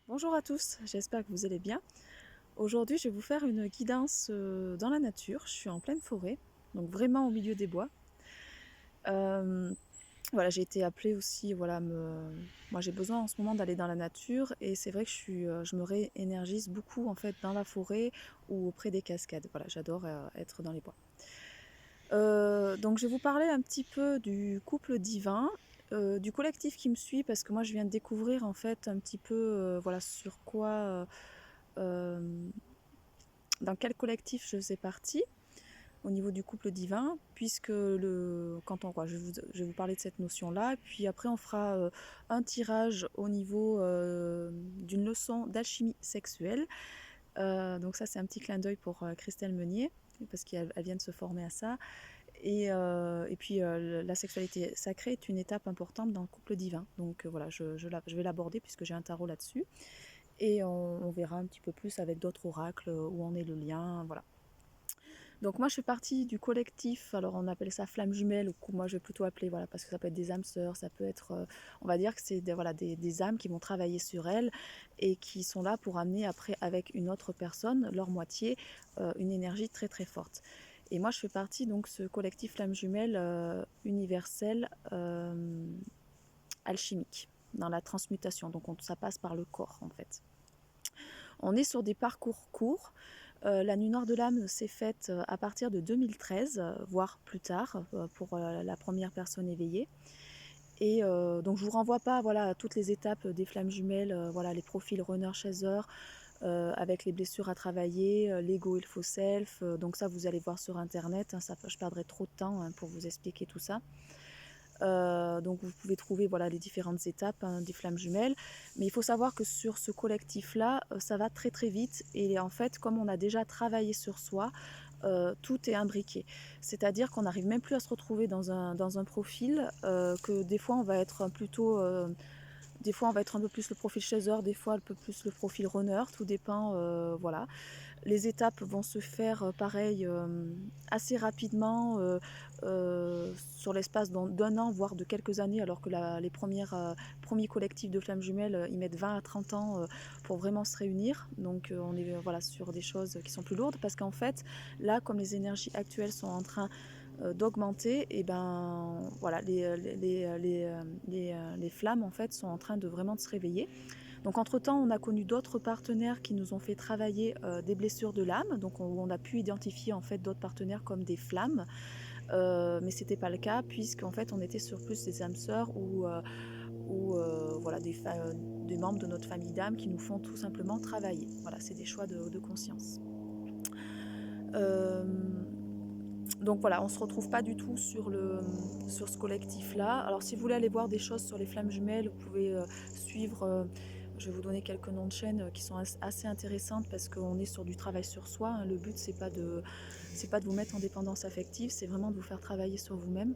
Bonjour à tous, j'espère que vous allez bien. Aujourd'hui, je vais vous faire une guidance dans la nature. Je suis en pleine forêt, donc vraiment au milieu des bois. Euh, voilà, j'ai été appelée aussi. Moi, j'ai besoin en ce moment d'aller dans la nature et c'est vrai que je me réénergise beaucoup en fait dans la forêt ou auprès des cascades. Voilà, j'adore être dans les bois. Donc, je vais vous parler un petit peu du couple divin. Du collectif qui me suit parce que moi je viens de découvrir en fait un petit peu voilà sur quoi euh, dans quel collectif je faisais partie au niveau du couple divin, puisque je vais vous parler de cette notion-là, puis après on fera un tirage au niveau d'une leçon d'alchimie sexuelle. Donc ça c'est un petit clin d'œil pour Christelle Meunier, parce qu'elle vient de se former à ça. Et puis la sexualité sacrée est une étape importante dans le couple divin. Donc voilà, je vais l'aborder puisque j'ai un tarot là-dessus. Et on verra un petit peu plus avec d'autres oracles où en est le lien. Voilà. Donc moi je fais partie du collectif, alors on appelle ça flamme jumelle, ou moi je vais plutôt appeler, voilà, parce que ça peut être des âmes sœurs, ça peut être, on va dire que c'est voilà, des âmes qui vont travailler sur elles et qui sont là pour amener après avec une autre personne, leur moitié, une énergie très très forte. Et moi je fais partie donc ce collectif flamme jumelle universel alchimique, dans la transmutation, donc ça passe par le corps en fait. On est sur des parcours courts. La nuit noire de l'âme s'est faite à partir de 2013, voire plus tard, pour la première personne éveillée. Et donc je vous renvoie pas voilà, à toutes les étapes des flammes jumelles, voilà, les profils runner chaser, avec les blessures à travailler, l'ego et le faux self. Donc ça vous allez voir sur internet, hein, je perdrai trop de temps hein, pour vous expliquer tout ça. Donc vous pouvez trouver voilà, les différentes étapes hein, des flammes jumelles. Mais il faut savoir que sur ce collectif-là, ça va très très vite. Et en fait, comme on a déjà travaillé sur soi, tout est imbriqué. C'est-à-dire qu'on n'arrive même plus à se retrouver dans un profil, que des fois on va être plutôt... des fois, on va être un peu plus le profil chaser, des fois un peu plus le profil runner, tout dépend, voilà. Les étapes vont se faire pareil assez rapidement sur l'espace d'un an, voire de quelques années, alors que les premiers collectifs de flammes jumelles, ils mettent 20 à 30 ans pour vraiment se réunir. Donc on est voilà, sur des choses qui sont plus lourdes, parce qu'en fait, là, comme les énergies actuelles sont en train d'augmenter, et ben voilà, les flammes en fait sont en train de vraiment de se réveiller. Donc entre-temps, on a connu d'autres partenaires qui nous ont fait travailler des blessures de l'âme. Donc on a pu identifier en fait d'autres partenaires comme des flammes, mais c'était pas le cas puisqu'en fait on était sur plus des âmes sœurs ou voilà des membres de notre famille d'âmes qui nous font tout simplement travailler. Voilà, c'est des choix de conscience. Euh, donc voilà, on se retrouve pas du tout sur ce collectif-là. Alors si vous voulez aller voir des choses sur les flammes jumelles, vous pouvez suivre. Je vais vous donner quelques noms de chaînes qui sont assez intéressantes parce qu'on est sur du travail sur soi. Hein. Le but c'est pas de vous mettre en dépendance affective, c'est vraiment de vous faire travailler sur vous-même.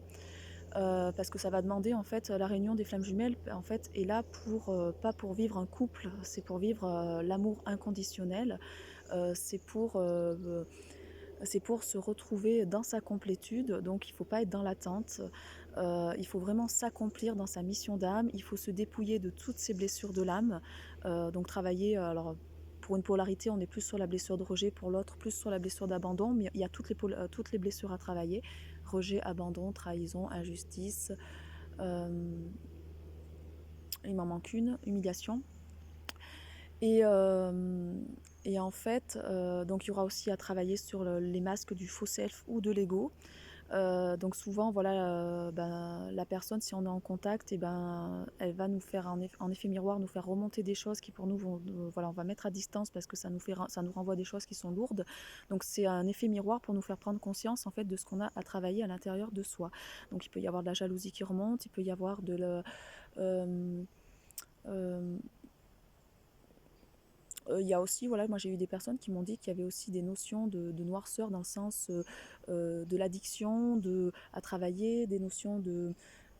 Parce que ça va demander en fait la réunion des flammes jumelles en fait est là pour pas pour vivre un couple, c'est pour vivre l'amour inconditionnel. C'est pour c'est pour se retrouver dans sa complétude, donc il ne faut pas être dans l'attente, il faut vraiment s'accomplir dans sa mission d'âme, il faut se dépouiller de toutes ces blessures de l'âme, donc travailler, alors pour une polarité on est plus sur la blessure de rejet, pour l'autre plus sur la blessure d'abandon, mais il y a toutes les blessures à travailler, rejet, abandon, trahison, injustice, il m'en manque une, humiliation. Et, euh, et en fait, donc il y aura aussi à travailler sur les masques du faux self ou de l'ego. Donc souvent, voilà, la personne, si on est en contact, et ben, elle va nous faire en effet miroir, nous faire remonter des choses qui pour nous vont, voilà, on va mettre à distance parce que ça nous renvoie des choses qui sont lourdes. Donc c'est un effet miroir pour nous faire prendre conscience en fait de ce qu'on a à travailler à l'intérieur de soi. Donc il peut y avoir de la jalousie qui remonte, il peut y avoir de le, euh, euh, il y a aussi, voilà, moi j'ai eu des personnes qui m'ont dit qu'il y avait aussi des notions de noirceur dans le sens de l'addiction, à travailler, des notions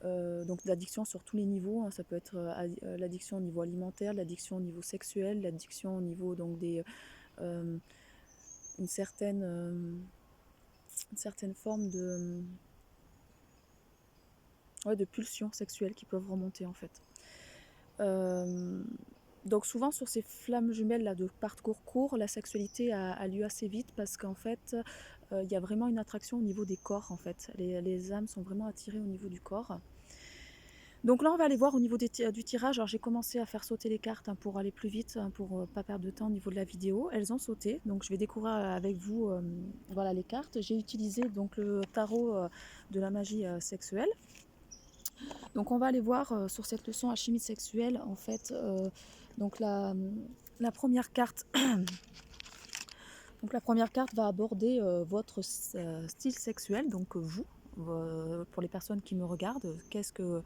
donc d'addiction sur tous les niveaux. Hein. Ça peut être l'addiction au niveau alimentaire, l'addiction au niveau sexuel, l'addiction au niveau donc euh, une certaine, euh, une certaine forme ouais, de pulsions sexuelles qui peuvent remonter en fait. Euh, Donc souvent sur ces flammes jumelles là de parcours court, la sexualité a lieu assez vite parce qu'en fait, il y a vraiment une attraction au niveau des corps en fait. Les âmes sont vraiment attirées au niveau du corps. Donc là, on va aller voir au niveau du tirage. Alors j'ai commencé à faire sauter les cartes hein, pour aller plus vite, hein, pour pas perdre de temps au niveau de la vidéo. Elles ont sauté, donc je vais découvrir avec vous voilà, les cartes. J'ai utilisé donc le tarot de la magie sexuelle. Donc on va aller voir sur cette leçon alchimie sexuelle en fait. Donc la première carte, donc la première carte va aborder votre style sexuel, donc vous, pour les personnes qui me regardent, qu'est-ce que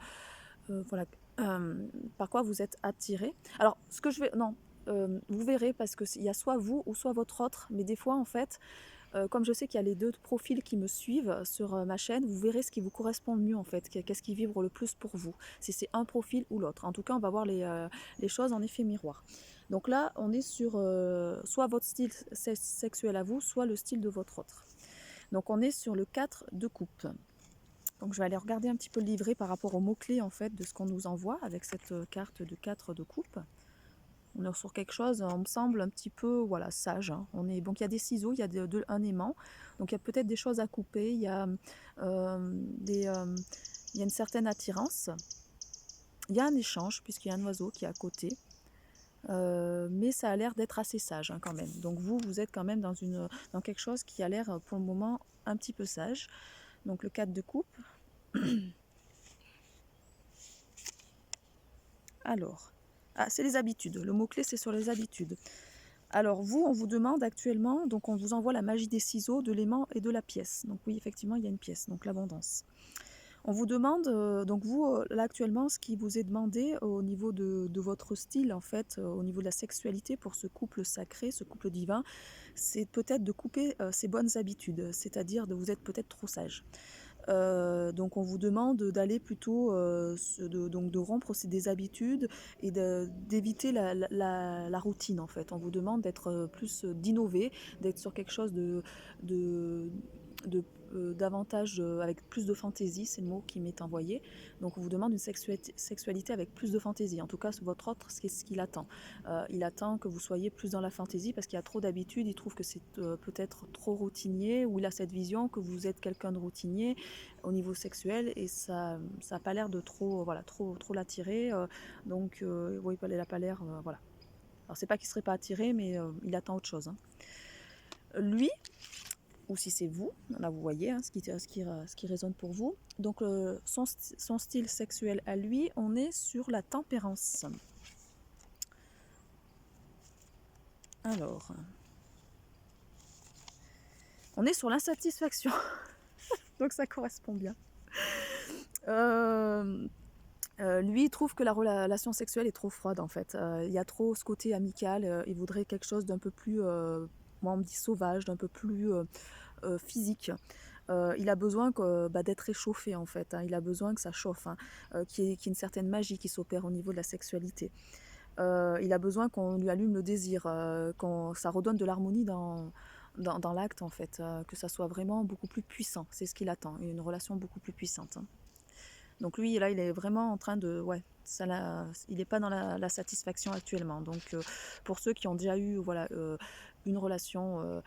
voilà, par quoi vous êtes attiré. Alors ce que je vais, non, vous verrez parce que il y a soit vous ou soit votre autre, mais des fois en fait. Comme je sais qu'il y a les deux profils qui me suivent sur ma chaîne, vous verrez ce qui vous correspond le mieux en fait, qu'est-ce qui vibre le plus pour vous, si c'est un profil ou l'autre. En tout cas, on va voir les choses en effet miroir. Donc là, on est sur soit votre style sexuel à vous, soit le style de votre autre. Donc on est sur le 4 de coupe. Donc je vais aller regarder un petit peu le livret par rapport aux mots-clés en fait de ce qu'on nous envoie avec cette carte de 4 de coupe. On est sur quelque chose, on me semble, un petit peu voilà, sage. Hein. Donc il y a des ciseaux, il y a un aimant, donc il y a peut-être des choses à couper, il y a, il y a une certaine attirance. Il y a un échange, puisqu'il y a un oiseau qui est à côté. Mais ça a l'air d'être assez sage hein, quand même. Donc vous êtes quand même dans quelque chose qui a l'air pour le moment un petit peu sage. Donc le 4 de coupe. Alors, c'est les habitudes. Le mot-clé, c'est sur les habitudes. Alors vous, on vous demande actuellement, donc on vous envoie la magie des ciseaux, de l'aimant et de la pièce. Donc oui, effectivement, il y a une pièce, donc l'abondance. On vous demande, donc vous, là actuellement, ce qui vous est demandé au niveau de votre style, en fait, au niveau de la sexualité pour ce couple sacré, ce couple divin, c'est peut-être de couper ces bonnes habitudes, c'est-à-dire de vous être peut-être trop sage. Donc on vous demande d'aller plutôt, donc de rompre des habitudes et d'éviter la routine en fait. On vous demande d'être plus d'innover, d'être sur quelque chose de, de davantage avec plus de fantaisie, c'est le mot qui m'est envoyé. Donc on vous demande une sexualité avec plus de fantaisie. En tout cas, votre autre, c'est ce qu'il attend. Il attend que vous soyez plus dans la fantaisie parce qu'il y a trop d'habitudes. Il trouve que c'est peut-être trop routinier ou il a cette vision que vous êtes quelqu'un de routinier au niveau sexuel et ça n'a pas l'air de trop voilà trop l'attirer. Donc oui, il n'a pas l'air voilà. Alors c'est pas qu'il serait pas attiré, mais il attend autre chose. Hein. Lui, ou si c'est vous, là vous voyez hein, ce qui résonne pour vous. Donc son style sexuel à lui, on est sur la tempérance. Alors, on est sur l'insatisfaction, donc ça correspond bien. Lui, il trouve que la relation sexuelle est trop froide en fait. Il y a trop ce côté amical. Il voudrait quelque chose d'un peu plus, moi on me dit sauvage, d'un peu plus physique. Il a besoin d'être réchauffé en fait. Hein. Il a besoin que ça chauffe, hein, qu'il y ait une certaine magie qui s'opère au niveau de la sexualité. Il a besoin qu'on lui allume le désir, ça redonne de l'harmonie dans l'acte en fait, que ça soit vraiment beaucoup plus puissant. C'est ce qu'il attend, une relation beaucoup plus puissante. Hein. Donc lui, là, il est vraiment en train de... Ouais, il n'est pas dans la satisfaction actuellement. Donc pour ceux qui ont déjà eu voilà, une relation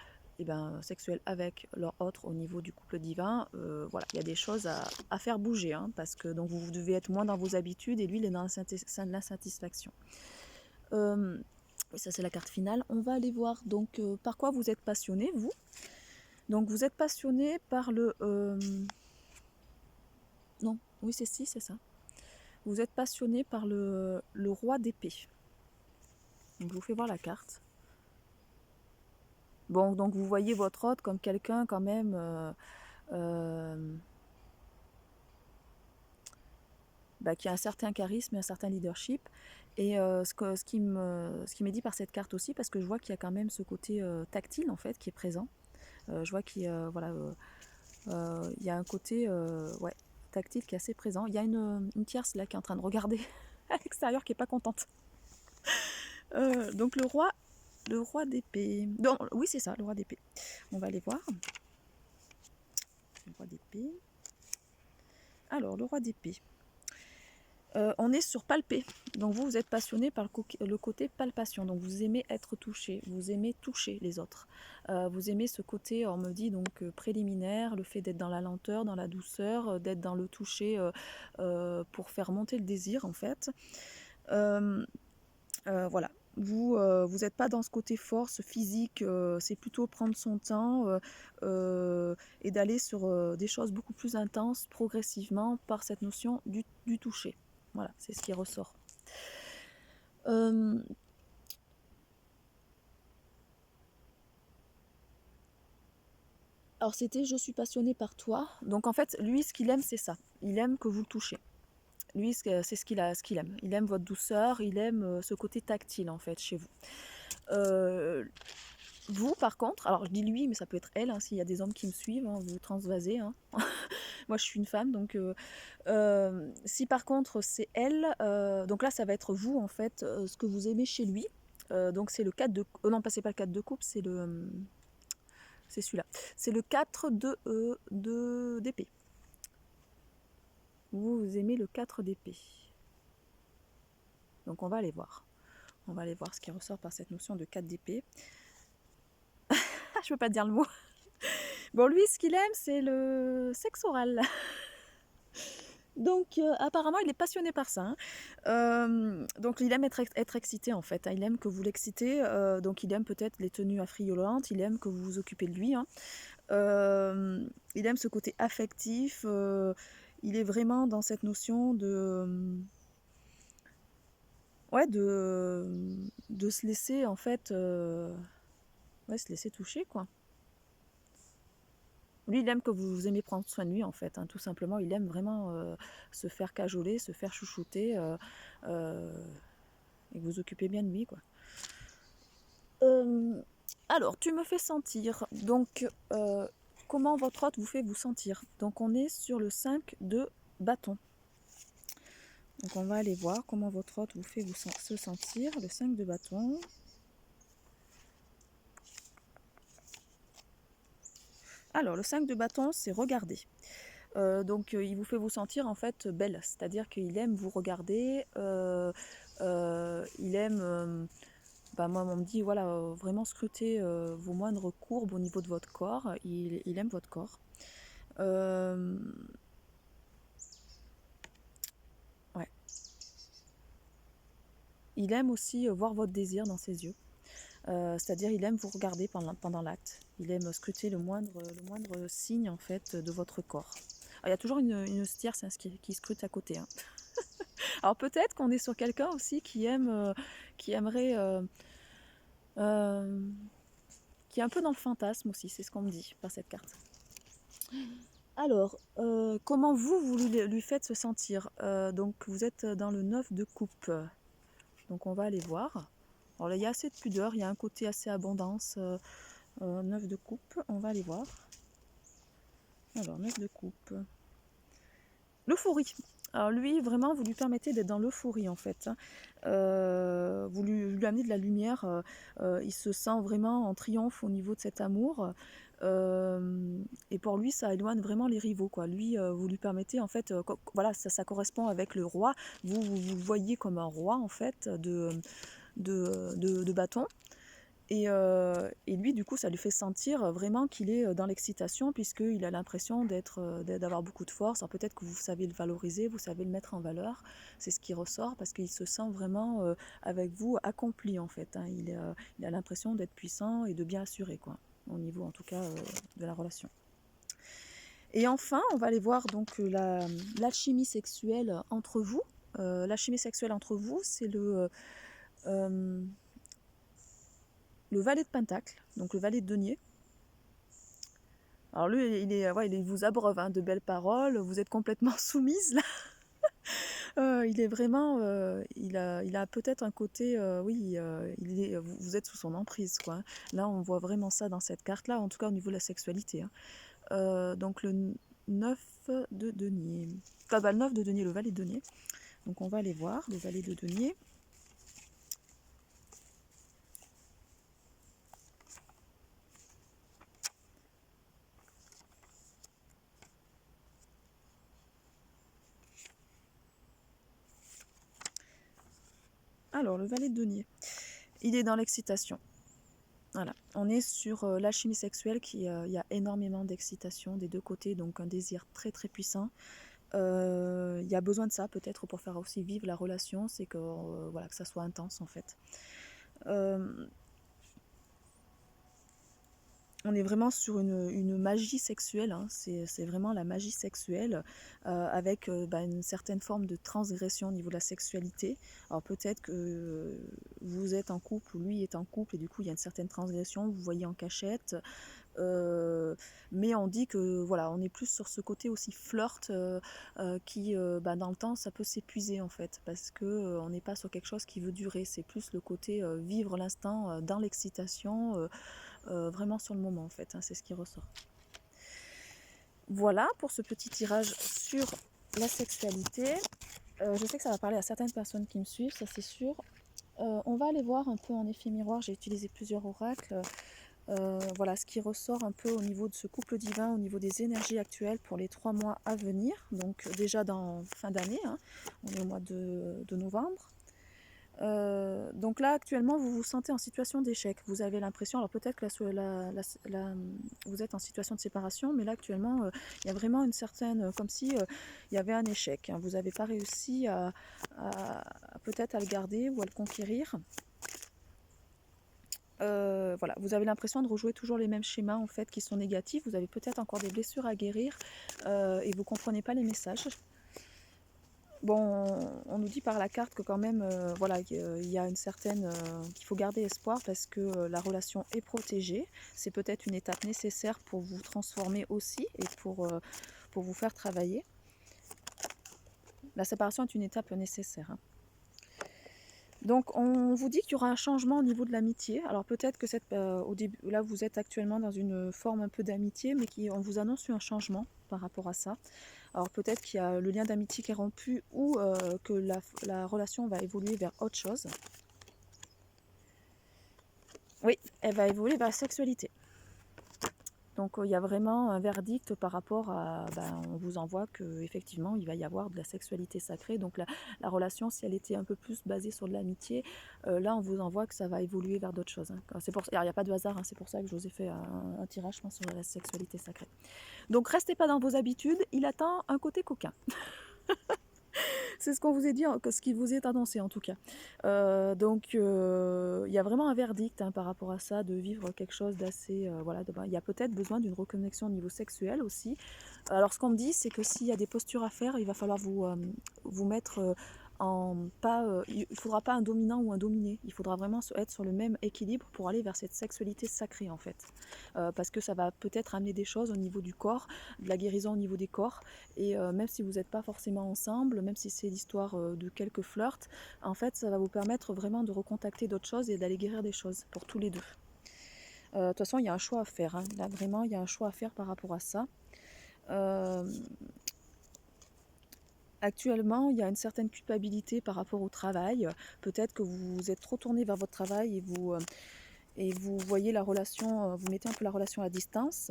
sexuelle avec leur autre au niveau du couple divin, voilà, il y a des choses à faire bouger. Hein, parce que donc, vous devez être moins dans vos habitudes et lui, il est dans l'insatisfaction. Ça, c'est la carte finale. On va aller voir donc par quoi vous êtes passionné, vous. Donc vous êtes passionné par le... Non, oui, c'est ça. Vous êtes passionné par le roi d'épée. Donc je vous fais voir la carte. Bon, donc vous voyez votre hôte comme quelqu'un quand même qui a un certain charisme et un certain leadership. Et ce qui m'est dit par cette carte aussi, parce que je vois qu'il y a quand même ce côté tactile en fait qui est présent. Je vois qu'il y a, il y a un côté ouais, tactile qui est assez présent. Il y a une tierce là qui est en train de regarder à l'extérieur qui est pas contente. Donc le roi d'épée. Non, oui c'est ça, le roi d'épée. On va aller voir. Le roi d'épée. Alors le roi d'épée. On est sur palper. Donc vous êtes passionné par le côté palpation. Donc vous aimez être touché, vous aimez toucher les autres. Vous aimez ce côté, on me dit donc préliminaire, le fait d'être dans la lenteur, dans la douceur, d'être dans le toucher pour faire monter le désir en fait. Voilà. Vous n'êtes pas dans ce côté force physique, c'est plutôt prendre son temps et d'aller sur des choses beaucoup plus intenses progressivement par cette notion du toucher. Voilà, c'est ce qui ressort. Alors c'était je suis passionné par toi. Donc en fait, lui, ce qu'il aime, c'est ça. Il aime que vous le touchez. Lui, c'est ce qu'il aime. Il aime votre douceur, il aime ce côté tactile en fait chez vous. Vous, par contre, alors je dis lui, mais ça peut être elle, hein, s'il y a des hommes qui me suivent, hein, vous transvasez. Hein. Moi, je suis une femme, donc si par contre c'est elle, donc là, ça va être vous, en fait, ce que vous aimez chez lui. Donc c'est le 4 de... non, pas, c'est pas le 4 de coupe, c'est le... c'est celui-là. C'est le 4 d'épée. Vous aimez le 4 d'épée. Donc on va aller voir. On va aller voir ce qui ressort par cette notion de 4 d'épée. Je peux pas dire le mot. Bon, lui, ce qu'il aime, c'est le sexe oral. Donc apparemment, il est passionné par ça. Hein. Donc il aime être excité en fait. Hein. Il aime que vous l'excitez. Donc il aime peut-être les tenues affriolantes. Il aime que vous vous occupez de lui. Hein. Il aime ce côté affectif. Il est vraiment dans cette notion ouais, de se laisser en fait, ouais, se laisser toucher quoi. Lui, il aime que vous aimez prendre soin de lui, en fait. Hein, tout simplement, il aime vraiment se faire cajoler, se faire chouchouter et que vous occupez bien de lui, quoi. Alors, tu me fais sentir. Donc, comment votre hôte vous fait vous sentir? Donc, on est sur le 5 de bâton. Donc, on va aller voir comment votre hôte vous fait se sentir. Le 5 de bâton. Alors, le 5 de bâton, c'est regarder. Donc il vous fait vous sentir en fait belle, c'est-à-dire qu'il aime vous regarder, il aime, moi on me dit voilà, vraiment scruter vos moindres courbes au niveau de votre corps, il aime votre corps. Ouais. Il aime aussi voir votre désir dans ses yeux. C'est-à-dire il aime vous regarder pendant l'acte, il aime scruter le moindre signe en fait de votre corps. Alors, il y a toujours une tierce hein, qui scrute à côté. Hein. Alors peut-être qu'on est sur quelqu'un aussi qui aime, qui aimerait, qui est un peu dans le fantasme aussi, c'est ce qu'on me dit par cette carte. Alors, comment vous lui faites se sentir? Donc vous êtes dans le 9 de coupe. Donc on va aller voir. Alors là, il y a assez de pudeur, il y a un côté assez abondance. 9 de coupe, on va aller voir. Alors, 9 de coupe. L'euphorie. Alors lui, vraiment, vous lui permettez d'être dans l'euphorie en fait. Vous lui amenez de la lumière. Il se sent vraiment en triomphe au niveau de cet amour. Et pour lui, ça éloigne vraiment les rivaux. Quoi. Lui, vous lui permettez en fait, voilà, ça correspond avec le roi. Vous voyez comme un roi en fait de bâton. Et lui, du coup, ça lui fait sentir vraiment qu'il est dans l'excitation, puisqu'il a l'impression d'avoir beaucoup de force. Alors peut-être que vous savez le valoriser, vous savez le mettre en valeur. C'est ce qui ressort, parce qu'il se sent vraiment, avec vous, accompli, en fait. Hein. Il a l'impression d'être puissant et de bien assuré, quoi, au niveau, en tout cas, de la relation. Et enfin, on va aller voir donc l'alchimie sexuelle entre vous. L'alchimie sexuelle entre vous, c'est le valet de pentacle, donc le valet de denier. Alors lui, il vous abreuve hein, de belles paroles, vous êtes complètement soumise là. Il est vraiment, il a peut-être un côté, oui, vous êtes sous son emprise quoi. Là, on voit vraiment ça dans cette carte-là, en tout cas au niveau de la sexualité. Hein. Donc le 9 de denier, le 9 de denier, le valet de denier. Donc on va aller voir le valet de denier. Alors, le valet de denier, il est dans l'excitation. Voilà, on est sur l'alchimie sexuelle, il y a énormément d'excitation des deux côtés, donc un désir très très puissant. Il y a besoin de ça peut-être pour faire aussi vivre la relation, c'est que, voilà, que ça soit intense en fait. On est vraiment sur une magie sexuelle, hein. C'est vraiment la magie sexuelle avec une certaine forme de transgression au niveau de la sexualité. Alors peut-être que vous êtes en couple ou lui est en couple et du coup il y a une certaine transgression, vous voyez en cachette. Mais on dit que voilà, on est plus sur ce côté aussi flirt qui dans le temps ça peut s'épuiser en fait parce que on n'est pas sur quelque chose qui veut durer, c'est plus le côté vivre l'instant dans l'excitation, vraiment sur le moment en fait, hein, c'est ce qui ressort. Voilà pour ce petit tirage sur la sexualité. Je sais que ça va parler à certaines personnes qui me suivent, ça c'est sûr. On va aller voir un peu en effet miroir, j'ai utilisé plusieurs oracles. Voilà ce qui ressort un peu au niveau de ce couple divin, au niveau des énergies actuelles pour les 3 mois à venir. Donc déjà dans fin d'année, hein, on est au mois de novembre. Donc là actuellement vous vous sentez en situation d'échec. Vous avez l'impression, alors peut-être que vous êtes en situation de séparation, mais là actuellement il y a vraiment une certaine, comme si il y avait un échec, hein. Vous n'avez pas réussi peut-être à le garder ou à le conquérir. Voilà, vous avez l'impression de rejouer toujours les mêmes schémas en fait qui sont négatifs. Vous avez peut-être encore des blessures à guérir et vous ne comprenez pas les messages. Bon, on nous dit par la carte que quand même, voilà, il y a une certaine, qu'il faut garder espoir parce que la relation est protégée. C'est peut-être une étape nécessaire pour vous transformer aussi et pour vous faire travailler. La séparation est une étape nécessaire, hein. Donc on vous dit qu'il y aura un changement au niveau de l'amitié. Alors peut-être que au début, là vous êtes actuellement dans une forme un peu d'amitié, mais on vous annonce un changement par rapport à ça. Alors peut-être qu'il y a le lien d'amitié qui est rompu ou que la relation va évoluer vers autre chose. Oui, elle va évoluer vers la sexualité. Donc il y a vraiment un verdict par rapport à, on vous envoie qu'effectivement il va y avoir de la sexualité sacrée. Donc la relation, si elle était un peu plus basée sur de l'amitié, là on vous envoie que ça va évoluer vers d'autres choses, hein. Alors il n'y a pas de hasard, hein, c'est pour ça que je vous ai fait un tirage, je pense, sur la sexualité sacrée. Donc restez pas dans vos habitudes, il attend un côté coquin. C'est ce qu'on vous a dit, ce qui vous est annoncé en tout cas. Donc il y a vraiment un verdict, hein, par rapport à ça, de vivre quelque chose d'assez... voilà, il y a peut-être besoin d'une reconnexion au niveau sexuel aussi. Alors ce qu'on me dit, c'est que s'il y a des postures à faire, il va falloir vous mettre il ne faudra pas un dominant ou un dominé. Il faudra vraiment être sur le même équilibre pour aller vers cette sexualité sacrée en fait. Parce que ça va peut-être amener des choses au niveau du corps, de la guérison au niveau des corps. Et même si vous n'êtes pas forcément ensemble, même si c'est l'histoire de quelques flirts, en fait ça va vous permettre vraiment de recontacter d'autres choses et d'aller guérir des choses pour tous les deux. De toute façon il y a un choix à faire, hein. Là vraiment il y a un choix à faire par rapport à ça. Actuellement, il y a une certaine culpabilité par rapport au travail. Peut-être que vous êtes trop tourné vers votre travail et vous voyez la relation, vous mettez un peu la relation à distance.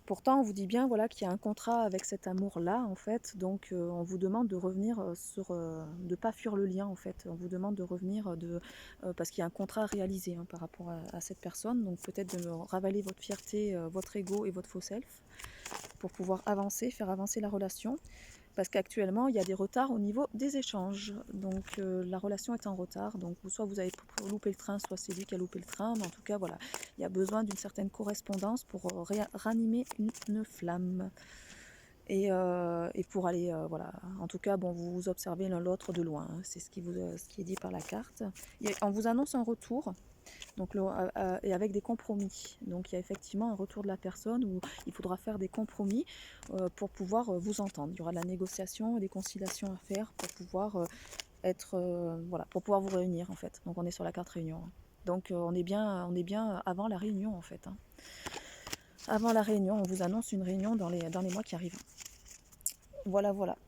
Pourtant, on vous dit bien, voilà, qu'il y a un contrat avec cet amour-là, en fait. Donc, on vous demande de revenir de ne pas fuir le lien, en fait. On vous demande de revenir parce qu'il y a un contrat à réaliser, hein, par rapport à cette personne. Donc, peut-être de ravaler votre fierté, votre ego et votre faux self pour pouvoir avancer, faire avancer la relation. Parce qu'actuellement, il y a des retards au niveau des échanges. Donc la relation est en retard. Donc soit vous avez loupé le train, soit c'est lui qui a loupé le train. Mais en tout cas, voilà, il y a besoin d'une certaine correspondance pour ranimer une flamme. Et pour aller, voilà, en tout cas, bon, vous observez l'un l'autre de loin, hein. C'est ce qui est dit par la carte. On vous annonce un retour. Donc, et avec des compromis. Donc il y a effectivement un retour de la personne où il faudra faire des compromis pour pouvoir vous entendre. Il y aura de la négociation et des conciliations à faire pour pouvoir voilà, pour pouvoir vous réunir en fait. Donc on est sur la carte réunion, hein. Donc on est bien avant la réunion en fait, hein. Avant la réunion, on vous annonce une réunion dans les mois qui arrivent. Voilà, voilà.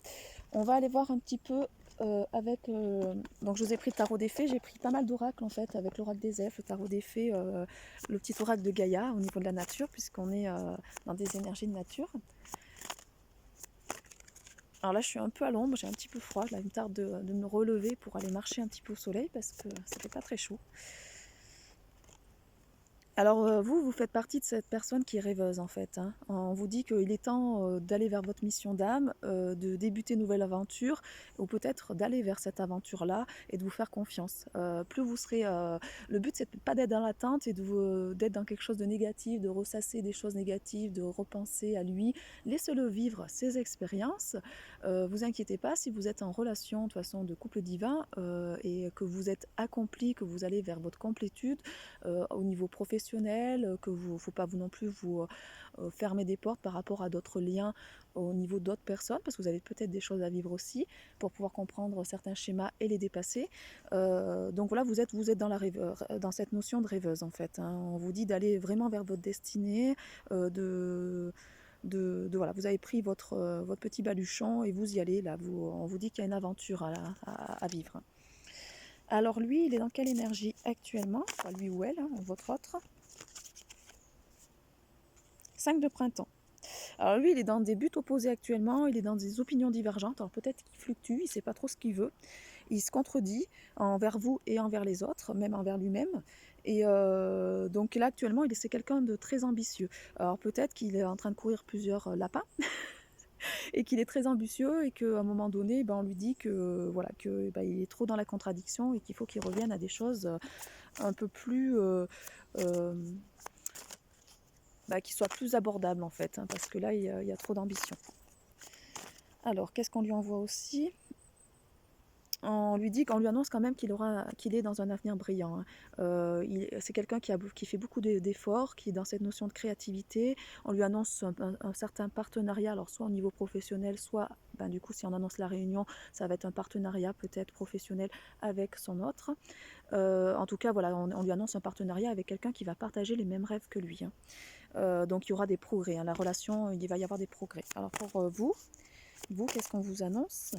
On va aller voir un petit peu donc je vous ai pris le tarot des fées, j'ai pris pas mal d'oracles en fait, avec l'oracle des elfes, le tarot des fées, le petit oracle de Gaïa au niveau de la nature, puisqu'on est dans des énergies de nature. Alors là, je suis un peu à l'ombre, j'ai un petit peu froid. Là, il me tarde de me relever pour aller marcher un petit peu au soleil parce que ça fait pas très chaud. Alors vous faites partie de cette personne qui est rêveuse en fait, hein. On vous dit qu'il est temps d'aller vers votre mission d'âme, de débuter une nouvelle aventure, ou peut-être d'aller vers cette aventure-là et de vous faire confiance. Plus vous serez, le but c'est pas d'être dans l'attente et d'être dans quelque chose de négatif, de ressasser des choses négatives, de repenser à lui. Laissez-le vivre ses expériences. Vous inquiétez pas si vous êtes en relation de toute façon de couple divin et que vous êtes accompli, que vous allez vers votre complétude au niveau professionnel, que vous, faut pas vous non plus vous fermer des portes par rapport à d'autres liens au niveau d'autres personnes, parce que vous avez peut-être des choses à vivre aussi pour pouvoir comprendre certains schémas et les dépasser. Donc voilà, vous êtes dans, dans cette notion de rêveuse en fait, hein. On vous dit d'aller vraiment vers votre destinée, voilà, vous avez pris votre petit baluchon et vous y allez là. On vous dit qu'il y a une aventure à vivre. Alors lui, il est dans quelle énergie actuellement? Enfin, lui ou elle, hein, votre autre. 5 de printemps. Alors lui, il est dans des buts opposés actuellement, il est dans des opinions divergentes. Alors peut-être qu'il fluctue, il ne sait pas trop ce qu'il veut. Il se contredit envers vous et envers les autres, même envers lui-même. Et donc là, actuellement, c'est quelqu'un de très ambitieux. Alors peut-être qu'il est en train de courir plusieurs lapins et qu'il est très ambitieux et qu'à un moment donné, ben, on lui dit que voilà, que ben, il est trop dans la contradiction et qu'il faut qu'il revienne à des choses un peu plus qui soit plus abordable en fait, hein, parce que là il y a trop d'ambition. Alors qu'est-ce qu'on lui envoie aussi? On lui annonce quand même qu'il est dans un avenir brillant, hein. C'est quelqu'un qui fait beaucoup d'efforts, qui est dans cette notion de créativité. On lui annonce un certain partenariat, alors soit au niveau professionnel, soit du coup si on annonce la réunion, ça va être un partenariat peut-être professionnel avec son autre. En tout cas voilà, on lui annonce un partenariat avec quelqu'un qui va partager les mêmes rêves que lui, hein. Donc il y aura des progrès, hein. La relation, il va y avoir des progrès. Alors pour vous, qu'est-ce qu'on vous annonce?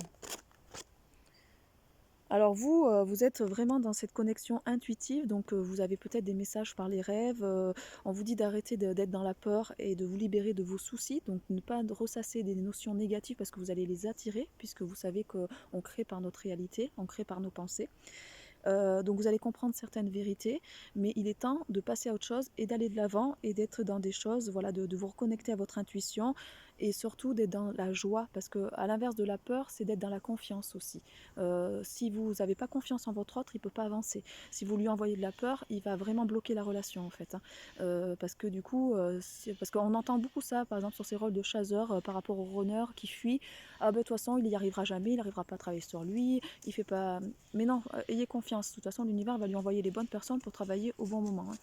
Alors vous êtes vraiment dans cette connexion intuitive, donc vous avez peut-être des messages par les rêves. On vous dit d'arrêter d'être dans la peur et de vous libérer de vos soucis, donc ne pas ressasser des notions négatives parce que vous allez les attirer, puisque vous savez qu'on crée par notre réalité, on crée par nos pensées. Donc vous allez comprendre certaines vérités, mais il est temps de passer à autre chose et d'aller de l'avant et d'être dans des choses, voilà, de vous reconnecter à votre intuition et surtout d'être dans la joie, parce que à l'inverse de la peur, c'est d'être dans la confiance aussi. Si vous n'avez pas confiance en votre autre, il ne peut pas avancer. Si vous lui envoyez de la peur, il va vraiment bloquer la relation en fait, hein. Parce que du coup, parce qu'on entend beaucoup ça, par exemple sur ces rôles de chasseur par rapport au runner qui fuit. Ah ben de toute façon, il n'y arrivera jamais, il n'arrivera pas à travailler sur lui, il fait pas. Mais non, ayez confiance. De toute façon, l'univers va lui envoyer les bonnes personnes pour travailler au bon moment, hein.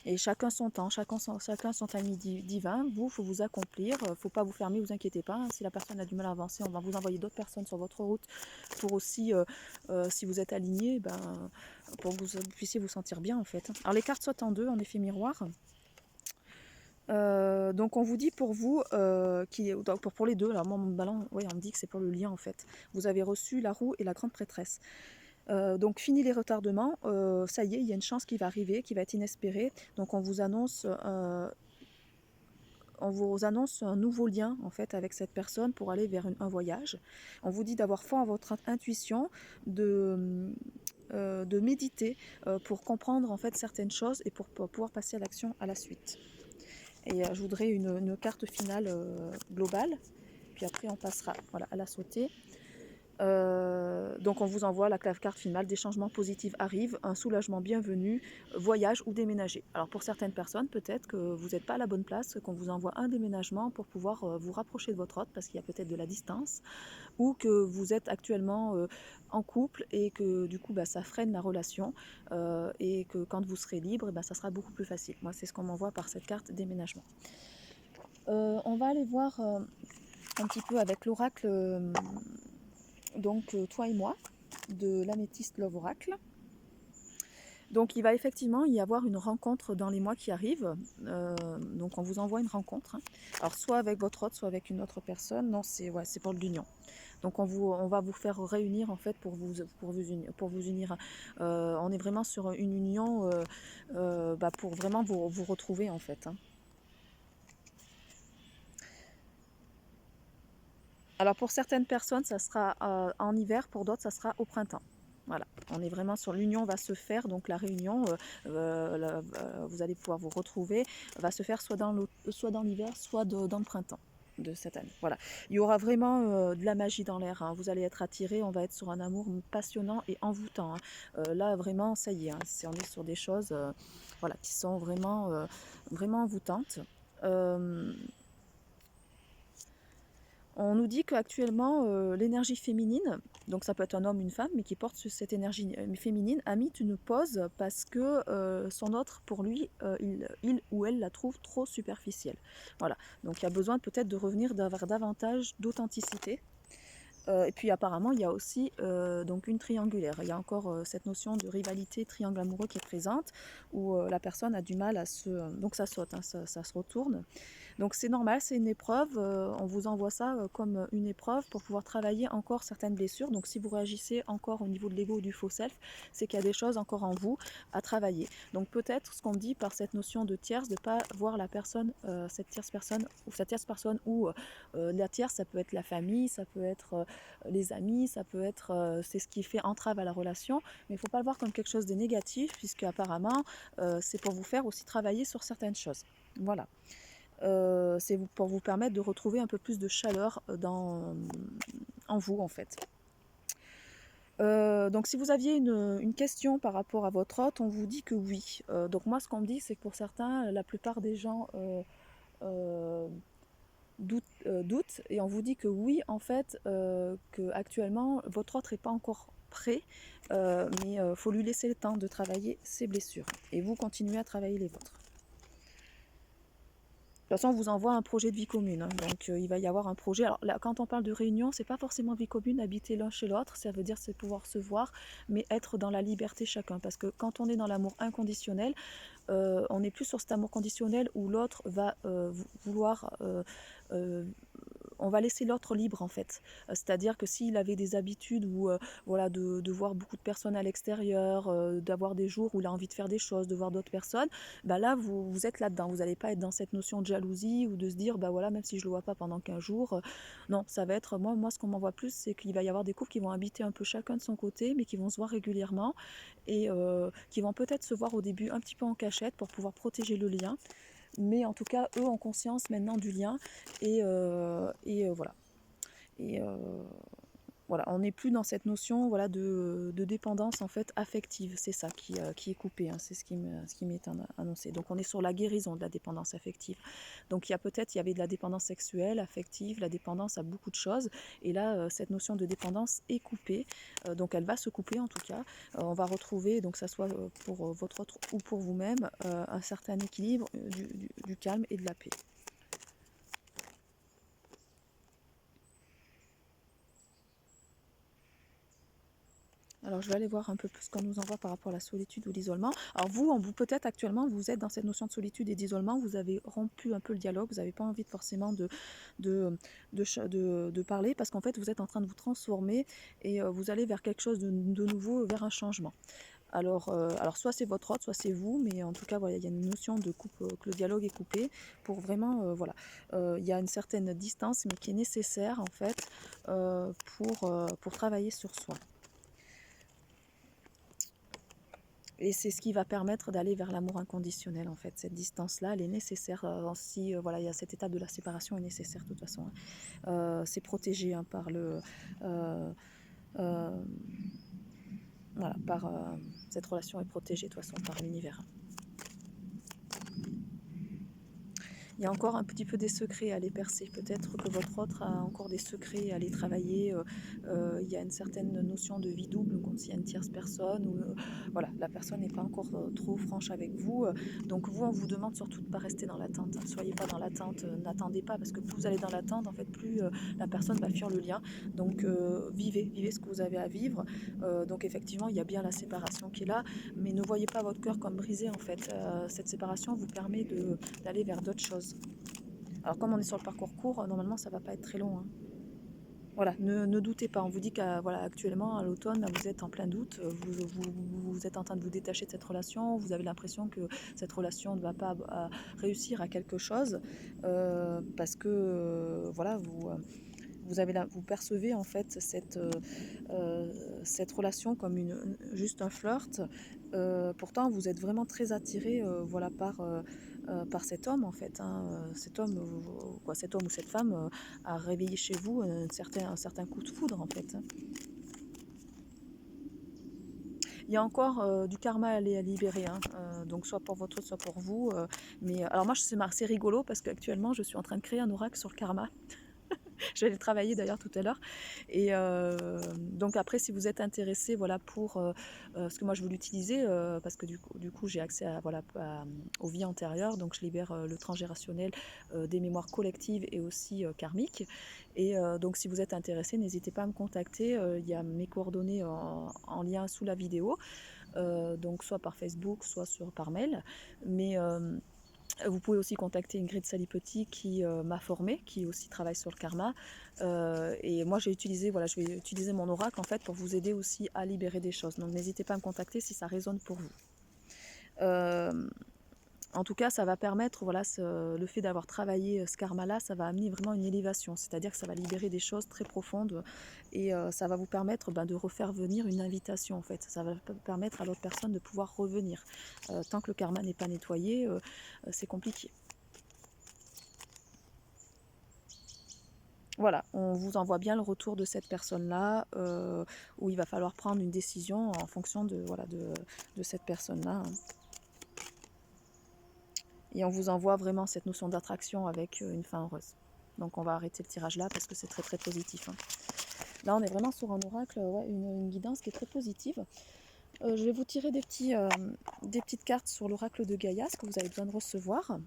Et chacun son temps, chacun son timing divin. Vous, il faut vous accomplir. Il ne faut pas vous fermer, vous inquiétez pas, hein. Si la personne a du mal à avancer, on va vous envoyer d'autres personnes sur votre route pour aussi, si vous êtes aligné, pour que vous puissiez vous sentir bien en fait, hein. Alors les cartes sautent en deux, en effet miroir. Donc on vous dit pour vous, pour les deux, alors moi mon ballon, ouais, on me dit que c'est pour le lien en fait. Vous avez reçu la roue et la grande prêtresse. Donc fini les retardements, ça y est, il y a une chance qui va arriver, qui va être inespérée. Donc on vous annonce un nouveau lien en fait avec cette personne pour aller vers un voyage. On vous dit d'avoir foi en votre intuition, de méditer pour comprendre en fait certaines choses et pour pouvoir passer à l'action à la suite. Et je voudrais une carte finale globale. Puis après, on passera voilà, à la sautée. Donc on vous envoie la carte finale, des changements positifs arrivent, un soulagement bienvenu, voyage ou déménager. Alors pour certaines personnes, peut-être que vous n'êtes pas à la bonne place, qu'on vous envoie un déménagement pour pouvoir vous rapprocher de votre hôte, parce qu'il y a peut-être de la distance, ou que vous êtes actuellement en couple et que du coup ça freine la relation et que quand vous serez libre, ça sera beaucoup plus facile. Moi c'est ce qu'on m'envoie par cette carte déménagement. On va aller voir un petit peu avec l'oracle donc toi et moi de l'améthyste Love Oracle. Donc il va effectivement y avoir une rencontre dans les mois qui arrivent. Donc on vous envoie une rencontre, hein. Alors soit avec votre hôte, soit avec une autre personne. Non, c'est pour l'union. Donc on va vous faire réunir en fait pour vous unir. On est vraiment sur une union pour vraiment vous retrouver en fait, hein. Alors pour certaines personnes, ça sera en hiver, pour d'autres, ça sera au printemps. Voilà, on est vraiment sur l'union va se faire, donc la réunion, vous allez pouvoir vous retrouver, va se faire soit dans l'hiver, soit dans le printemps de cette année. Voilà, il y aura vraiment de la magie dans l'air, hein. Vous allez être attirés, on va être sur un amour passionnant et envoûtant, hein. Là, vraiment, ça y est, hein, on est sur des choses voilà, qui sont vraiment, vraiment envoûtantes. Euh, on nous dit qu'actuellement, l'énergie féminine, donc ça peut être un homme, une femme, mais qui porte cette énergie féminine, a mis une pause parce que son autre, pour lui, il ou elle la trouve trop superficielle. Voilà, donc il y a besoin peut-être de revenir d'avoir davantage d'authenticité. Et puis apparemment, il y a aussi donc une triangulaire. Il y a encore cette notion de rivalité triangle amoureux qui est présente, où la personne a du mal à se... donc ça saute, hein, ça se retourne. Donc c'est normal, c'est une épreuve, on vous envoie ça comme une épreuve pour pouvoir travailler encore certaines blessures. Donc si vous réagissez encore au niveau de l'ego ou du faux self, c'est qu'il y a des choses encore en vous à travailler. Donc peut-être ce qu'on dit par cette notion de tierce, de ne pas voir la personne, cette tierce personne ou la tierce, ça peut être la famille, ça peut être les amis, ça peut être, c'est ce qui fait entrave à la relation, mais il ne faut pas le voir comme quelque chose de négatif, puisque apparemment c'est pour vous faire aussi travailler sur certaines choses. Voilà. C'est pour vous permettre de retrouver un peu plus de chaleur en vous en fait. Donc si vous aviez une question par rapport à votre hôte, on vous dit que oui. Donc moi ce qu'on me dit c'est que pour certains, la plupart des gens euh, doutent et on vous dit que oui en fait, que actuellement votre hôte n'est pas encore prêt, mais il faut lui laisser le temps de travailler ses blessures et vous continuez à travailler les vôtres. De toute façon, on vous envoie un projet de vie commune, hein. Donc il va y avoir un projet. Alors là, quand on parle de réunion, c'est pas forcément vie commune, habiter l'un chez l'autre. Ça veut dire c'est pouvoir se voir, mais être dans la liberté chacun. Parce que quand on est dans l'amour inconditionnel, on n'est plus sur cet amour conditionnel où l'autre va vouloir on va laisser l'autre libre en fait. C'est-à-dire que s'il avait des habitudes ou voilà, de voir beaucoup de personnes à l'extérieur, d'avoir des jours où il a envie de faire des choses, de voir d'autres personnes, bah là vous êtes là-dedans. Vous n'allez pas être dans cette notion de jalousie ou de se dire bah voilà, même si je le vois pas pendant 15 jours. Non, ça va être moi ce qu'on m'envoie plus, c'est qu'il va y avoir des couples qui vont habiter un peu chacun de son côté, mais qui vont se voir régulièrement et qui vont peut-être se voir au début un petit peu en cachette pour pouvoir protéger le lien, mais en tout cas, eux ont conscience maintenant du lien et voilà. Et voilà, on n'est plus dans cette notion voilà, de dépendance en fait affective, c'est ça qui est coupé, hein, c'est ce qui m'est annoncé. Donc on est sur la guérison de la dépendance affective. Donc il y avait de la dépendance sexuelle, affective, la dépendance à beaucoup de choses, et là cette notion de dépendance est coupée, donc elle va se couper en tout cas. On va retrouver, donc ça soit pour votre autre ou pour vous-même, un certain équilibre, du calme et de la paix. Alors je vais aller voir un peu plus ce qu'on nous envoie par rapport à la solitude ou l'isolement. Alors vous peut-être actuellement, vous êtes dans cette notion de solitude et d'isolement, vous avez rompu un peu le dialogue, vous n'avez pas envie forcément de parler parce qu'en fait vous êtes en train de vous transformer et vous allez vers quelque chose de nouveau, vers un changement. Alors soit c'est votre autre, soit c'est vous, mais en tout cas voilà, il y a une notion de coupe, que le dialogue est coupé pour vraiment, voilà, il y a une certaine distance mais qui est nécessaire en fait pour travailler sur soi. Et c'est ce qui va permettre d'aller vers l'amour inconditionnel en fait. Cette distance-là, elle est nécessaire. Si voilà, il y a cette étape de la séparation est nécessaire de toute façon, hein. C'est protégé hein, par le euh, voilà, par cette relation est protégée de toute façon par l'univers. Il y a encore un petit peu des secrets à aller percer. Peut-être que votre autre a encore des secrets à aller travailler. Il y a une certaine notion de vie double quand il y a une tierce personne. Ou, voilà, la personne n'est pas encore trop franche avec vous. Donc vous, on vous demande surtout de ne pas rester dans l'attente. Ne soyez pas dans l'attente, n'attendez pas, parce que plus vous allez dans l'attente, en fait, plus la personne va fuir le lien. Donc vivez ce que vous avez à vivre. Donc effectivement, il y a bien la séparation qui est là, mais ne voyez pas votre cœur comme brisé, en fait. Cette séparation vous permet d'aller vers d'autres choses. Alors comme on est sur le parcours court, normalement ça va pas être très long, hein. Voilà, ne doutez pas, on vous dit qu'actuellement à l'automne, vous êtes en plein doute, vous êtes en train de vous détacher de cette relation, vous avez l'impression que cette relation ne va pas réussir à quelque chose, parce que voilà, vous percevez en fait cette relation comme juste un flirt. Pourtant, vous êtes vraiment très attiré voilà, par cet homme en fait. Hein. Cet homme ou cette femme a réveillé chez vous un certain coup de foudre en fait. Hein. Il y a encore du karma à libérer, hein, donc soit pour votre autre, soit pour vous. Mais alors moi, c'est rigolo parce qu'actuellement, je suis en train de créer un oracle sur le karma. Je vais le travailler d'ailleurs tout à l'heure. Et donc après, si vous êtes intéressé, voilà, parce que moi je veux l'utiliser, parce que du coup j'ai accès aux vies antérieures, donc je libère le transgénérationnel, des mémoires collectives et aussi karmiques. Et donc si vous êtes intéressé, n'hésitez pas à me contacter. Il y a mes coordonnées en lien sous la vidéo, donc soit par Facebook, soit par mail. Mais vous pouvez aussi contacter Ingrid Salipetit qui m'a formée, qui aussi travaille sur le karma. Et moi, je vais utiliser mon oracle en fait pour vous aider aussi à libérer des choses. Donc n'hésitez pas à me contacter si ça résonne pour vous. En tout cas, ça va permettre, voilà, le fait d'avoir travaillé ce karma-là, ça va amener vraiment une élévation. C'est-à-dire que ça va libérer des choses très profondes et ça va vous permettre de refaire venir une invitation en fait. Ça va permettre à l'autre personne de pouvoir revenir. Tant que le karma n'est pas nettoyé, c'est compliqué. Voilà, on vous envoie bien le retour de cette personne-là, où il va falloir prendre une décision en fonction de cette personne-là. Et on vous envoie vraiment cette notion d'attraction avec une fin heureuse. Donc on va arrêter le tirage là parce que c'est très très positif. Hein. Là on est vraiment sur un oracle, une guidance qui est très positive. Je vais vous tirer des petites cartes sur l'oracle de Gaïa, ce que vous avez besoin de recevoir.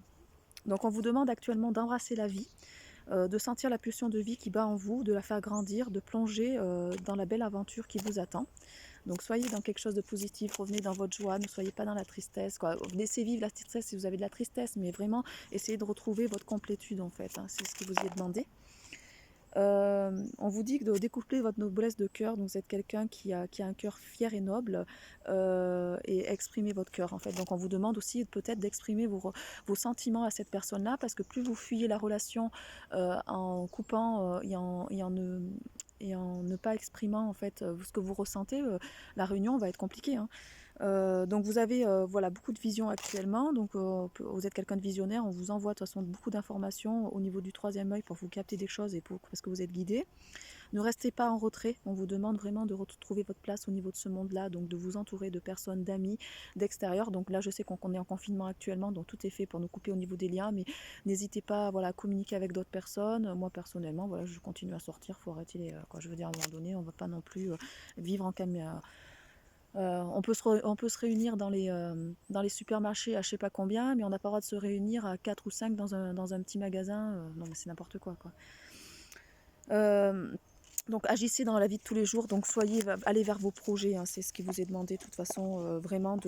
Donc on vous demande actuellement d'embrasser la vie, de sentir la pulsion de vie qui bat en vous, de la faire grandir, de plonger dans la belle aventure qui vous attend. Donc soyez dans quelque chose de positif, revenez dans votre joie, ne soyez pas dans la tristesse. Quoi. Laissez vivre la tristesse si vous avez de la tristesse, mais vraiment essayez de retrouver votre complétude en fait. Hein, c'est ce qui vous y est demandé. On vous dit de découpler votre noblesse de cœur, donc vous êtes quelqu'un qui a un cœur fier et noble, et exprimer votre cœur en fait. Donc on vous demande aussi peut-être d'exprimer vos sentiments à cette personne-là, parce que plus vous fuyez la relation en coupant et en ne pas exprimant en fait ce que vous ressentez, la réunion va être compliquée. Hein. Donc vous avez voilà, beaucoup de visions actuellement, donc vous êtes quelqu'un de visionnaire, on vous envoie de toute façon beaucoup d'informations au niveau du troisième œil pour vous capter des choses et parce que vous êtes guidé. Ne restez pas en retrait, on vous demande vraiment de retrouver votre place au niveau de ce monde-là, donc de vous entourer de personnes, d'amis, d'extérieur. Donc là je sais qu'on est en confinement actuellement, donc tout est fait pour nous couper au niveau des liens, mais n'hésitez pas voilà, à communiquer avec d'autres personnes. Moi personnellement, voilà, je continue à sortir, il faut arrêter quoi, je veux dire à un moment donné, on ne va pas non plus vivre en caméra. On peut se réunir dans les supermarchés à je sais pas combien, mais on n'a pas le droit de se réunir à 4 ou 5 dans un petit magasin. Non, mais c'est n'importe quoi. Donc agissez dans la vie de tous les jours, donc allez vers vos projets, hein, c'est ce qui vous est demandé de toute façon, vraiment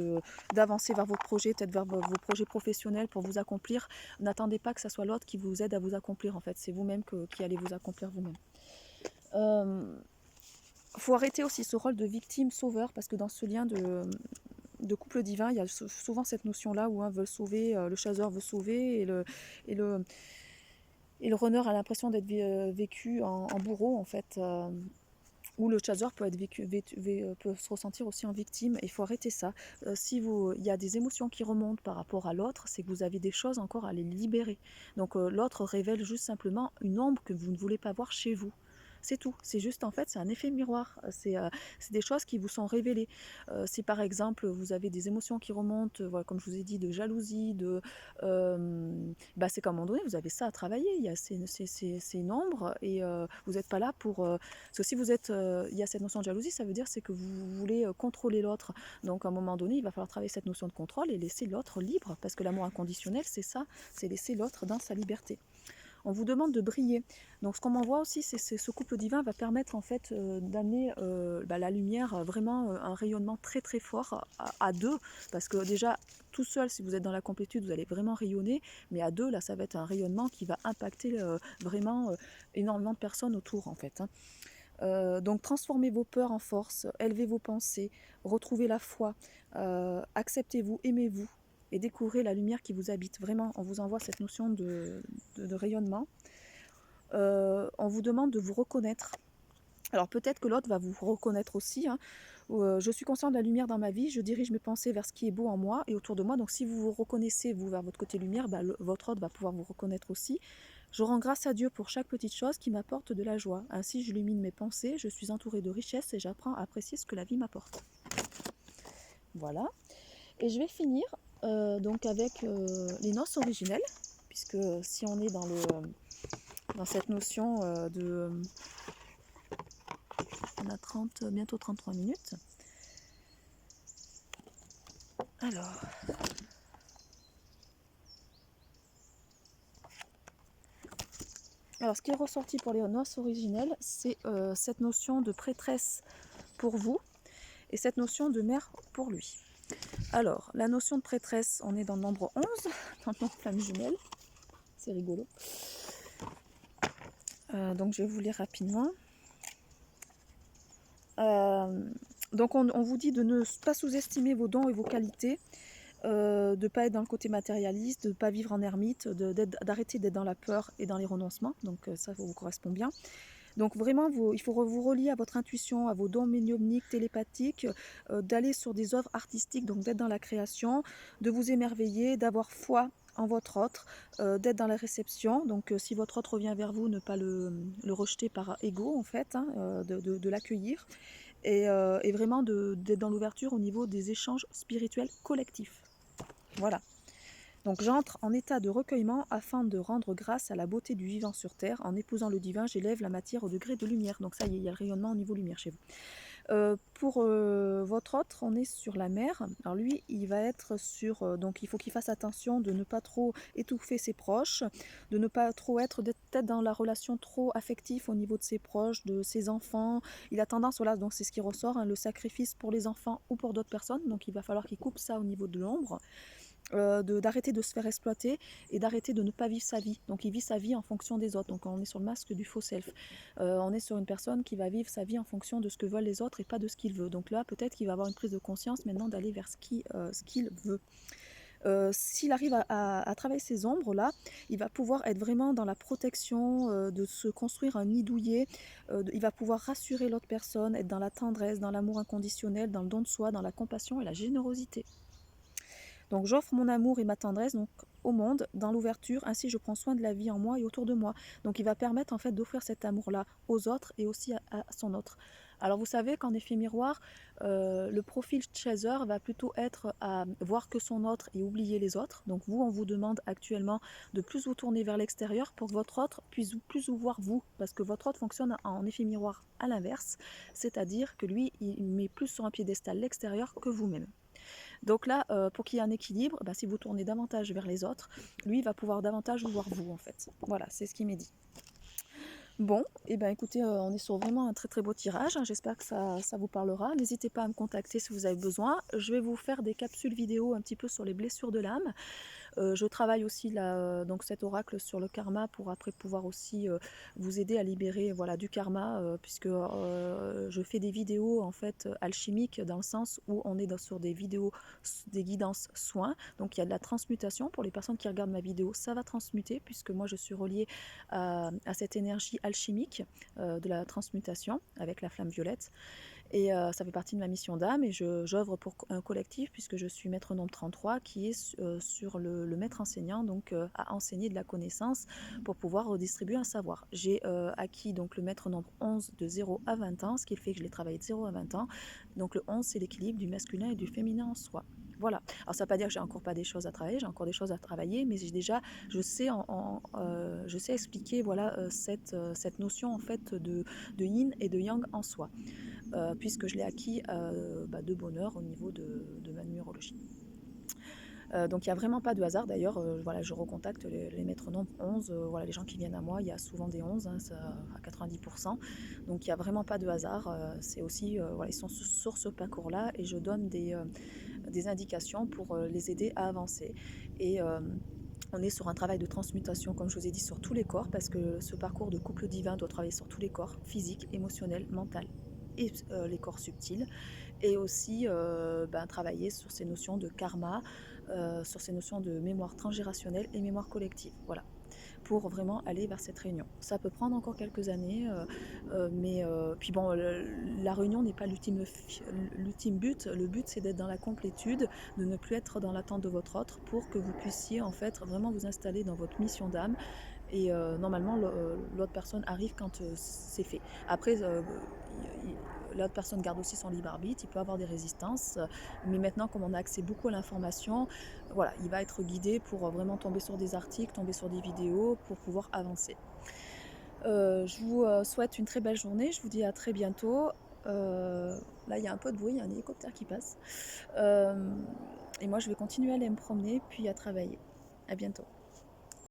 d'avancer vers vos projets, peut-être vers vos projets professionnels pour vous accomplir. N'attendez pas que ce soit l'autre qui vous aide à vous accomplir, en fait, c'est vous-même qui allez vous accomplir vous-même. Faut arrêter aussi ce rôle de victime-sauveur, parce que dans ce lien de couple divin, il y a souvent cette notion-là où un veut sauver, le chasseur veut sauver, et le runner a l'impression d'être vécu en bourreau, en fait, ou le chasseur peut peut se ressentir aussi en victime. Il faut arrêter ça. Il y a des émotions qui remontent par rapport à l'autre, c'est que vous avez des choses encore à les libérer. Donc l'autre révèle juste simplement une ombre que vous ne voulez pas voir chez vous. C'est tout. C'est juste, en fait, c'est un effet miroir. C'est des choses qui vous sont révélées. Si par exemple, vous avez des émotions qui remontent, voilà, comme je vous ai dit, de jalousie, c'est qu'à un moment donné, vous avez ça à travailler. C'est une ombre et vous n'êtes pas là pour... parce que si il y a cette notion de jalousie, ça veut dire c'est que vous voulez contrôler l'autre. Donc à un moment donné, il va falloir travailler cette notion de contrôle et laisser l'autre libre. Parce que l'amour inconditionnel, c'est ça. C'est laisser l'autre dans sa liberté. On vous demande de briller. Donc ce qu'on m'envoie aussi, c'est ce couple divin va permettre en fait d'amener la lumière, vraiment un rayonnement très très fort à deux, parce que déjà tout seul, si vous êtes dans la complétude, vous allez vraiment rayonner, mais à deux, là, ça va être un rayonnement qui va impacter vraiment énormément de personnes autour en fait. Hein. Donc transformez vos peurs en force, élevez vos pensées, retrouvez la foi, acceptez-vous, aimez-vous, et découvrez la lumière qui vous habite. Vraiment, on vous envoie cette notion de rayonnement. on vous demande de vous reconnaître. Alors peut-être que l'autre va vous reconnaître aussi, hein. Je suis conscient de la lumière dans ma vie, je dirige mes pensées vers ce qui est beau en moi et autour de moi. Donc si vous vous reconnaissez, vous, vers votre côté lumière, bah, votre autre va pouvoir vous reconnaître aussi. Je rends grâce à Dieu pour chaque petite chose qui m'apporte de la joie. Ainsi, j'illumine mes pensées, je suis entourée de richesses et j'apprends à apprécier ce que la vie m'apporte. Voilà. Et je vais finir donc avec les noces originelles, puisque si on est dans cette notion on a bientôt 33 minutes. Alors, ce qui est ressorti pour les noces originelles, c'est cette notion de prêtresse pour vous et cette notion de mère pour lui. Alors, la notion de prêtresse, on est dans le nombre 11, dans le nombre flamme jumelle. C'est rigolo. Donc, je vais vous lire rapidement. Donc, on vous dit de ne pas sous-estimer vos dons et vos qualités, de ne pas être dans le côté matérialiste, de ne pas vivre en ermite, d'arrêter d'être dans la peur et dans les renoncements. Donc, ça vous correspond bien. Donc vraiment, il faut vous relier à votre intuition, à vos dons médiumniques, télépathiques, d'aller sur des œuvres artistiques, donc d'être dans la création, de vous émerveiller, d'avoir foi en votre autre, d'être dans la réception. Donc si votre autre revient vers vous, ne pas le rejeter par ego en fait, hein, de l'accueillir. Et vraiment d'être dans l'ouverture au niveau des échanges spirituels collectifs. Voilà. Donc j'entre en état de recueillement afin de rendre grâce à la beauté du vivant sur terre. En épousant le divin, j'élève la matière au degré de lumière. Donc ça y est, il y a le rayonnement au niveau lumière chez vous. Pour votre autre, on est sur la mer. Alors lui, il va être sur... donc il faut qu'il fasse attention de ne pas trop étouffer ses proches, de ne pas trop être peut-être dans la relation trop affective au niveau de ses proches, de ses enfants. Il a tendance, voilà, donc c'est ce qui ressort, hein, le sacrifice pour les enfants ou pour d'autres personnes. Donc il va falloir qu'il coupe ça au niveau de l'ombre. D'arrêter de se faire exploiter et d'arrêter de ne pas vivre sa vie. Donc il vit sa vie en fonction des autres. Donc on est sur le masque du faux self. On est sur une personne qui va vivre sa vie en fonction de ce que veulent les autres et pas de ce qu'il veut. Donc là, peut-être qu'il va avoir une prise de conscience maintenant d'aller vers ce qu'il veut. S'il arrive à travailler ces ombres-là, il va pouvoir être vraiment dans la protection, de se construire un nid douillet, il va pouvoir rassurer l'autre personne, être dans la tendresse, dans l'amour inconditionnel, dans le don de soi, dans la compassion et la générosité. Donc j'offre mon amour et ma tendresse donc, au monde, dans l'ouverture, ainsi je prends soin de la vie en moi et autour de moi. Donc il va permettre en fait d'offrir cet amour-là aux autres et aussi à son autre. Alors vous savez qu'en effet miroir, le profil chaser va plutôt être à voir que son autre et oublier les autres. Donc vous, on vous demande actuellement de plus vous tourner vers l'extérieur pour que votre autre puisse plus vous voir vous. Parce que votre autre fonctionne en effet miroir à l'inverse, c'est-à-dire que lui, il met plus sur un piédestal l'extérieur que vous-même. Donc là, pour qu'il y ait un équilibre, bah, si vous tournez davantage vers les autres, lui il va pouvoir davantage vous voir vous en fait. Voilà, c'est ce qui m'est dit. Bon, et ben écoutez, on est sur vraiment un très très beau tirage, hein. J'espère que ça vous parlera. N'hésitez pas à me contacter si vous avez besoin. Je vais vous faire des capsules vidéo un petit peu sur les blessures de l'âme. Je travaille aussi donc cet oracle sur le karma pour après pouvoir aussi vous aider à libérer voilà, du karma, puisque je fais des vidéos en fait alchimiques dans le sens où on est sur des vidéos, des guidances soins. Donc il y a de la transmutation pour les personnes qui regardent ma vidéo, ça va transmuter puisque moi je suis reliée à cette énergie alchimique de la transmutation avec la flamme violette. Et ça fait partie de ma mission d'âme et j'œuvre pour un collectif puisque je suis maître nombre 33 qui est sur le maître enseignant, donc à enseigner de la connaissance pour pouvoir redistribuer un savoir. J'ai acquis donc le maître nombre 11 de 0 à 20 ans, ce qui fait que je l'ai travaillé de 0 à 20 ans. Donc le 11 c'est l'équilibre du masculin et du féminin en soi. Voilà. Alors ça ne veut pas dire que j'ai encore pas des choses à travailler, j'ai encore des choses à travailler, mais je sais expliquer voilà cette notion en fait de yin et de yang en soi. Puisque je l'ai acquis de bonheur au niveau de ma numérologie. Donc il n'y a vraiment pas de hasard. D'ailleurs, voilà, je recontacte les maîtres nombres 11. Voilà, les gens qui viennent à moi, il y a souvent des 11, hein, ça, à 90%. Donc il n'y a vraiment pas de hasard. C'est aussi, voilà, ils sont sur ce parcours-là et je donne des indications pour les aider à avancer. Et on est sur un travail de transmutation, comme je vous ai dit, sur tous les corps, parce que ce parcours de couple divin doit travailler sur tous les corps, physique, émotionnel, mental et les corps subtils, et aussi travailler sur ces notions de karma, sur ces notions de mémoire transgénérationnelle et mémoire collective. Voilà. pour vraiment aller vers cette réunion. Ça peut prendre encore quelques années, mais puis bon, la réunion n'est pas l'ultime but. Le but, c'est d'être dans la complétude, de ne plus être dans l'attente de votre autre pour que vous puissiez en fait vraiment vous installer dans votre mission d'âme et normalement l'autre personne arrive quand c'est fait. Après, l'autre personne garde aussi son libre arbitre, il peut avoir des résistances, mais maintenant comme on a accès beaucoup à l'information, voilà, il va être guidé pour vraiment tomber sur des articles, tomber sur des vidéos pour pouvoir avancer. Je vous souhaite une très belle journée, je vous dis à très bientôt. Là il y a un peu de bruit, il y a un hélicoptère qui passe. Et moi je vais continuer à aller me promener puis à travailler. À bientôt.